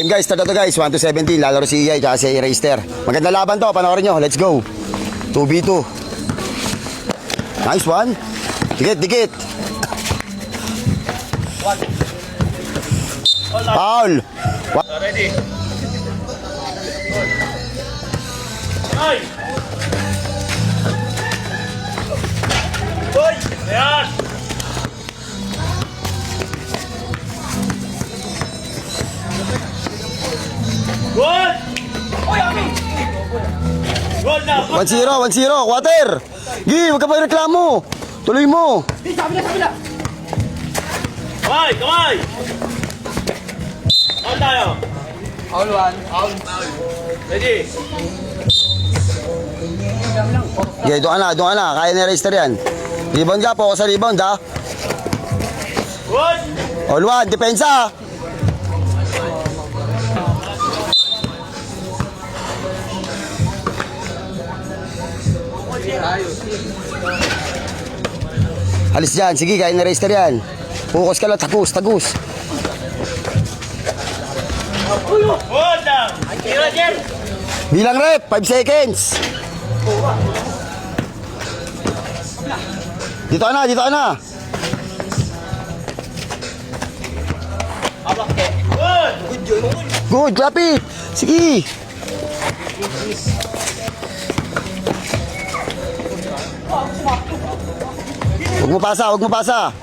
Game guys, start na to guys. 1 to 17. Lalaro si Iyay at si Eraser. Maganda laban to. Panoorin nyo. Let's go. 2v2. Nice one. Dikit, dikit. Foul. Ready. Ay! Hoy! Ayan! Good! Oy, Ami! Good na! 1-0, 1-0. Water. Gi, huwag ka pa reklamo. Tuloy mo. Kamay! Kamay! All tayo! All one. All. Ready? Okay, doon ka na. Kaya ni Eraser yan. Rebound ka, focus sa rebound ha. Good! All one, depensa. Alis dyan, sige, kaya ni Eraser yan. Focus ka lang, tagus, tagus. Good lang! Tira, Jer! Bilang rep, 5 seconds. Dito ka na, dito ka na. Good! Good, lapit. Sige. Huwag mo pasa, huwag mo pasa.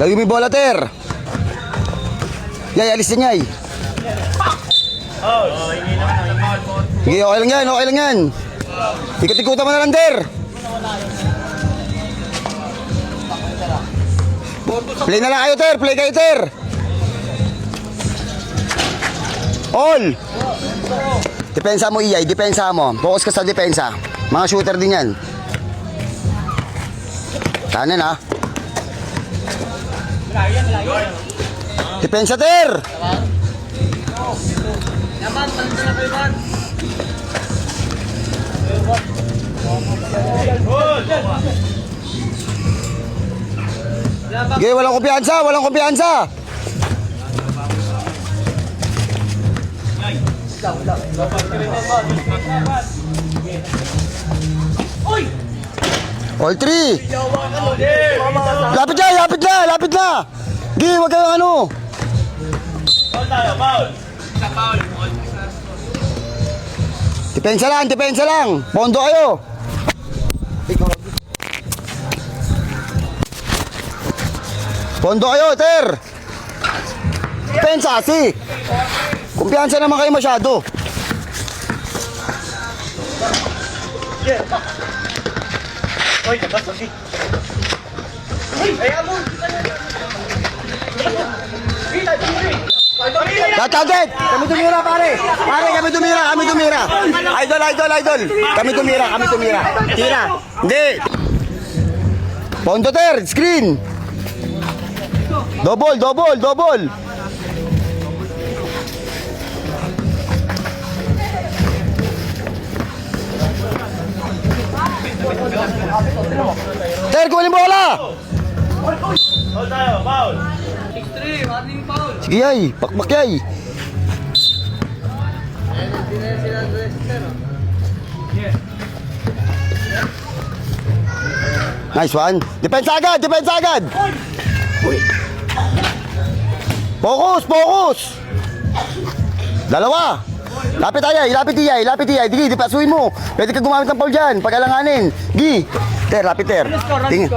Lagi mo yung bola, Ter. Yay, alis na Yay. Sige, okay lang yan, okay lang yan. Ikot-ikutan mo na lang, Ter. Play na lang kayo, Ter. Play kayo, Ter. All. Depensa mo, Iyay. Depensa mo. Focus ka sa depensa. Mga shooter din yan. Kanan, ha? Depensa, Ter. Yaman, tanto na kayo man. Sige, walang kumpiyansa, walang kumpiyansa. All three. Lapit na, lapit na, lapit na. Sige, wag kayong ano. All tayo, foul! Depensa lang, depensa lang. Pondo kayo. Pondo kayo, Ter. Depensa, si. Kumpiyansa naman kayo masyado. Oy, labas, okay. Ay, amo! Target! Kami tumira, pare! Pare, kami tumira, kami tumira! Idol, idol, idol! Kami tumira, kami tumira! Tira! Hindi! Pondo, Ter! Screen! Double, double, double! Ter, kuha yung bola! All tayo, foul! 6-3, running foul. Sige, Yay! Pakpak, Yay! Nice one! Depensa agad! Depensa agad! Focus! Focus! Dalawa! Lapit Iyay! Lapit Iyay! Lapit Iyay! Digi, dipasuin mo! Pwede ka gumamit ng foul dyan! Pag-alanganin! Gi! Ter, lapit Ter! Tingin!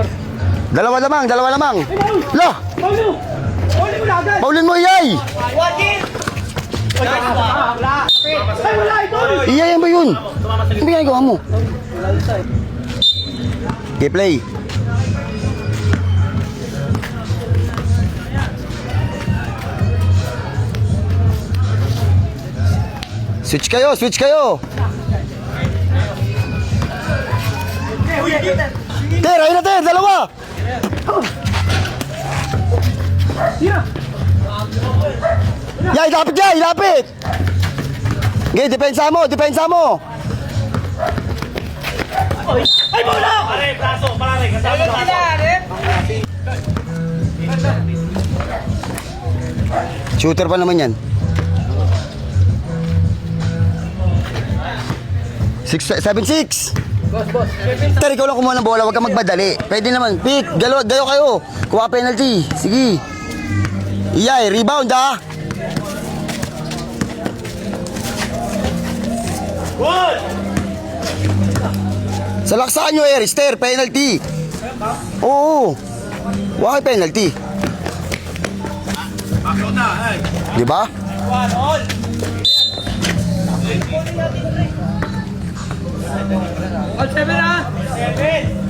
Dalawa lamang! Dalawa lamang! Lah! Paulin mo, Iyay! Iyay, yan ba yun? Ano ba ginagawa mo? Okay, play. Switch kayo, switch kayo. Ter, ayun na Ter, dalawa. Yay, lapit Yay, lapit. Okay, depensa mo, depensa mo. Ay, bola! Pare, braso, pare, kasama braso. Shooter pa naman yan. 7-6. Boss. Ter, ikaw lang kumuha ng bola, huwag kang magmadali. Pwede naman. Pick, gayo kayo. Kuha penalty. Sige. Iyay, rebound ha. Good! Salaksakan nyo, Eris. Ter, penalty. Oo. Huwag kayo penalty. Ako na, ay. Di ba? One, all. All 7 ah! 7.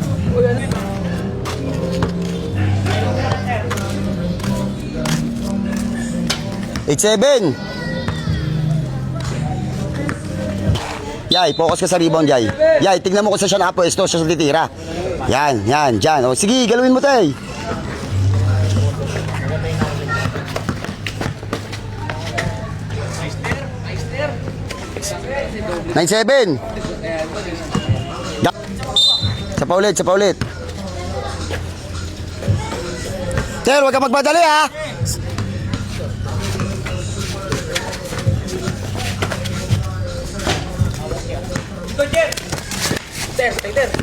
Eight, 7. Yay, focus ka sa rebound, Yay. Yay, tignan mo kung saan siya nakapwesto, siya sa titira. Yan, dyan. O, sige, galawin mo, tay. Nine, 7. Sa pa ulit. Ter, huwag ka magmadali, ha?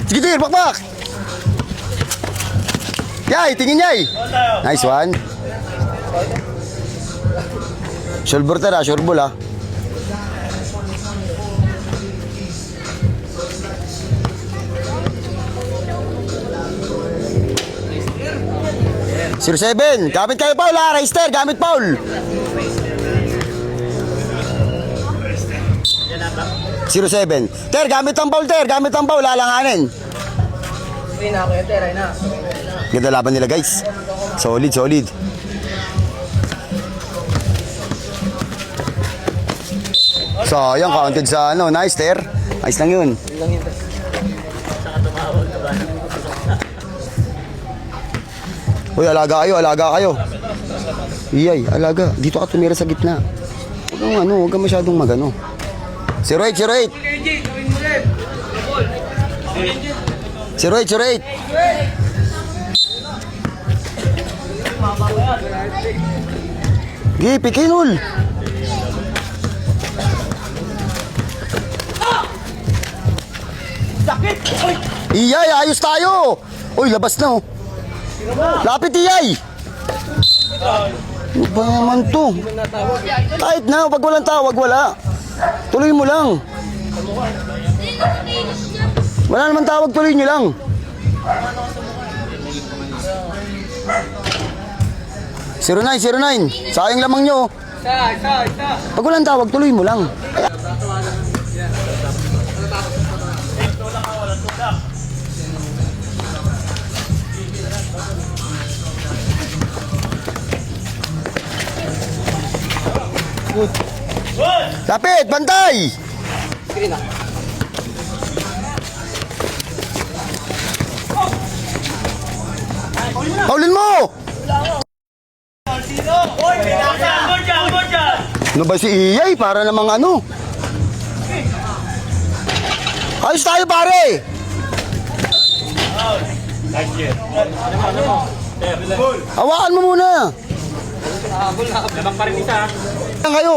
Sige, Ter, bakbak. Yay, tingin Yay. Nice one. Shoulder, Ter, ha? Sure ball, ha? Zero 7. Gamit kayo, Paul, ha? Reister, gamit, Paul. 07. Ter, gamit ang Paul, Ter. Gamit ang Paul, lalanganin. Hindi na ako yung teray na. Ganda laban nila, guys. Solid. Sayang, counted sa ano. Nice, Ter. Nice lang yun. Uy, alaga kayo. Iyay, alaga. Dito ka tumira sa gitna. Huwag kang masyadong magano. 08. AJ, gawin mo rin. Ball. 08. Gi, pikinul. Sakit! Uy! Iyay, ayos tayo. Uy, labas na, oh. Lapit, Iyay. Ano ba naman to? Kahit na, pag walang tawag, wala. Tuloy mo lang. Wala naman tawag, tuloy nyo lang. Zero nine. Sayang lamang nyo. Isa. Pag walang tawag, tuloy mo lang. Good! Lapit, bantay! Sige na. Paulin mo! Uy! Pinaka! Good job! Ano ba si Iyay? Para namang ano? Ayos tayo, pare! Nice year. Hawakan mo muna! Labang pa rin isa. Yan kayo!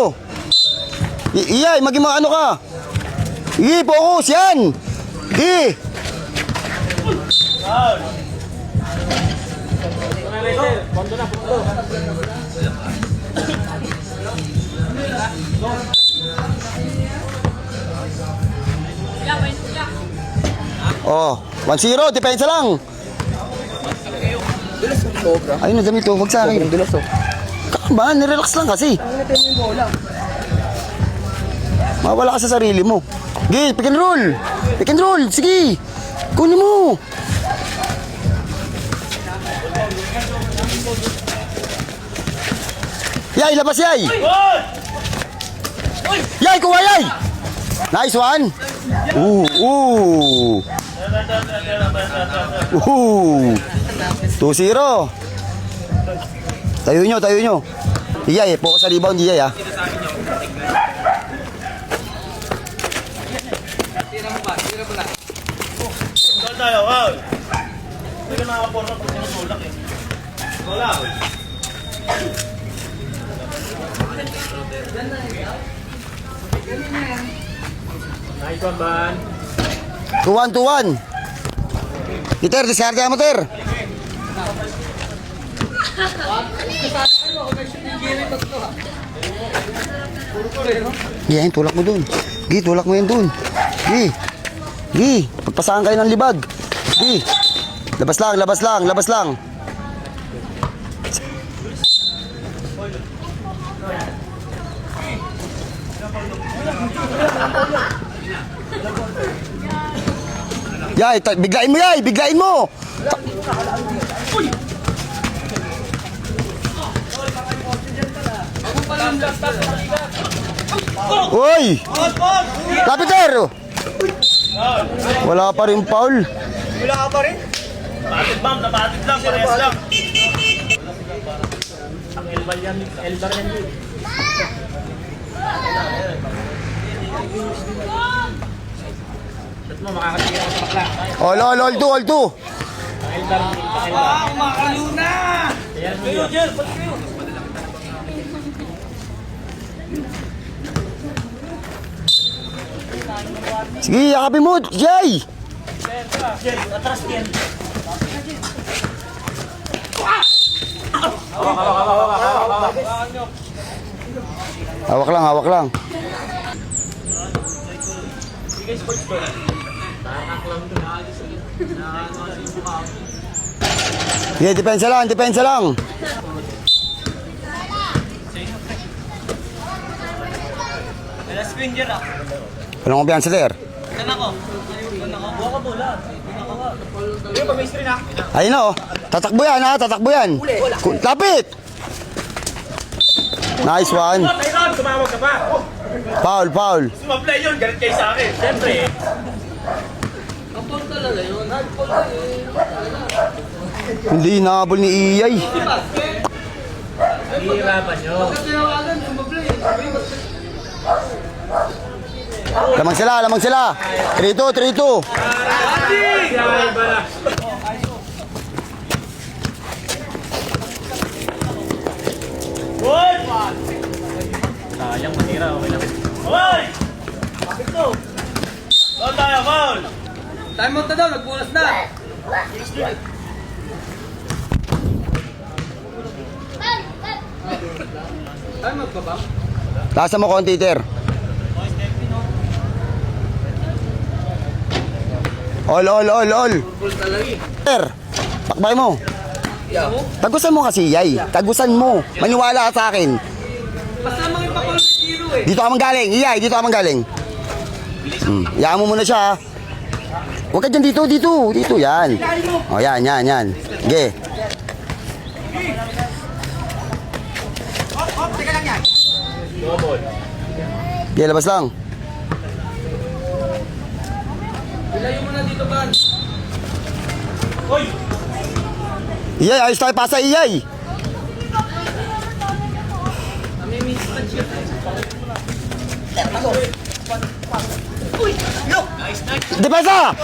Iyay, maging mga ano ka? Focus, yan! Foul! Pondo na. Oh, 1-0, depensa lang. Dulas mo sobra. Ayun na, dami to, wag sa akin. Dulas oh. Ba, nirelax lang kasi. Ang natin mo yung bola. Mawala ka sa sarili mo. Gi, pick and roll. Sige. Kunin mo. Yay, labas Yay. Good! Yay, kuha Yay. Nice one. Ooh. 2-0. Tayo nyo. Yay, focus sa rebound, Yay, ha. Tira mo na. Foul tayo, foul! Hindi ka nakapor na pag sinutulak eh. Wala. Nice one, Ban. 2-1, 2-1. Peter, diskarte mo, Ter. Yan, tulak mo dun. Gi, tulak mo yan dun. Gi, pagpasahan kayo ng libag. Gi, labas lang, labas lang, labas lang. Yay, biglain mo, yay, biglain mo. Uy! Lapiter! Wala pa rin foul. Wala ka pa rin? Batid, Bam. Nabatid lang. Parehas lang. Ang Elbar yan. Elbar yan. Shot mo, makakatira ka sa bakla. All 2, all 2. Ang Elbar. Ang Elbar. Makaluna! Ayan mo yun. Sige, yakapin mo, Jay! Atras yan. Hawak lang, hawak lang. Sige, depensa lang, depensa lang. Screen dyan ah. Walang kumpiyansa, Ter. Saan ako? Buka ka bola. Ayun, pag may screen ha. Ayun na, oh. Tatakbo yan, ha? Tatakbo yan. Lapit! Nice one. Tyron, tumawag ka pa. Foul, foul. Sumablay yun, galit kayo sa akin. Siyempre. Ang phone talaga yun. Hindi inaabol ni Iyay. Hihirapan nyo. Tinawagan, sumablay. Lamang sila, lamang sila. 3-2, 3-2. Ay, bala. Good! Sayang matira, okay lang. Hoy! Bakit to? Doon tayo, foul! Time out na daw, nagbulas na. Time out ba ba? Lasa mo konti, Ter. All. Full talaga eh. Ter, takbay mo. Yeah. Tagusan mo kasi, Yay. Tagusan mo. Maniwala ka sa akin. Basta mga ipakol sa tiro eh. Dito ka manggaling. Iyay, dito ka manggaling. Yaan mo muna siya, ha. Huwag ka dyan, dito. Dito, yan. O, yan. Sige. Double. Sige, labas lang. Ilayo mo na dito, Ban. Hoy! Iyay, ayos tayo pasa, Iyay. Kami may instant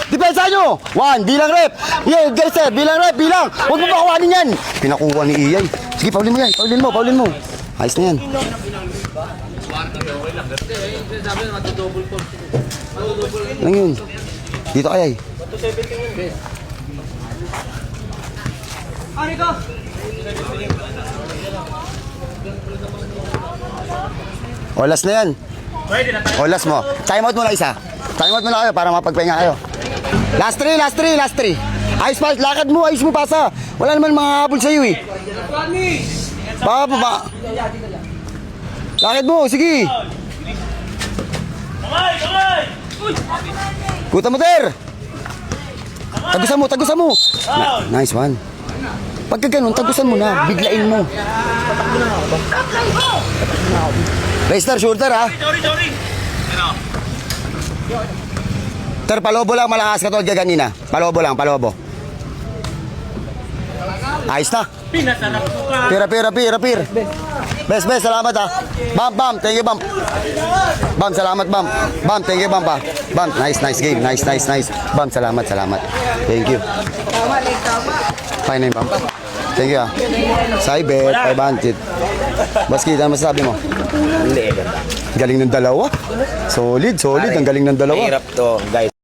Depensa nyo. 1, bilang rep. Iyay, guys, bilang rep. Huwag mo pakuhanin yan. Pinakuha ni Iyay. Sige, paulin mo yan. Paulin mo. Ayos na yan. Sabi na matudouble po. Lang yun. Dito kayay. Ari ko! Olas na yan. Pwede na tayo. Olas mo. Time out muna isa. Time out muna kayo para mapagpahinga kayo. Last 3. Ayos pa, lakad mo, ayos mo pasa. Wala naman mga habol sa'yo eh. Ba. Lakad mo, sige. Kamay! Kuta mo, Ter. Tagusan mo. Foul! Nice one. Pagka ganun, tagusan mo na. Biglain mo. Racer, shooter ha. Sorry! Ano? Ter, palobo lang, malakas ka to ganina. Palobo. Ayos na. Pinasarap ko ka. Pir. Best, salamat ha. Bam, thank you, Bam. Bam, salamat, Bam. Bam, thank you, Bam pa. Bam, nice game. Nice. Bam, salamat. Thank you. Fine na yun, Bam. Thank you ha. Cyber, 500. Baski, ano masasabi mo? Hindi, ganda. Galing ng dalawa. Solid, solid. Ang galing ng dalawa. Mahirap to, guys.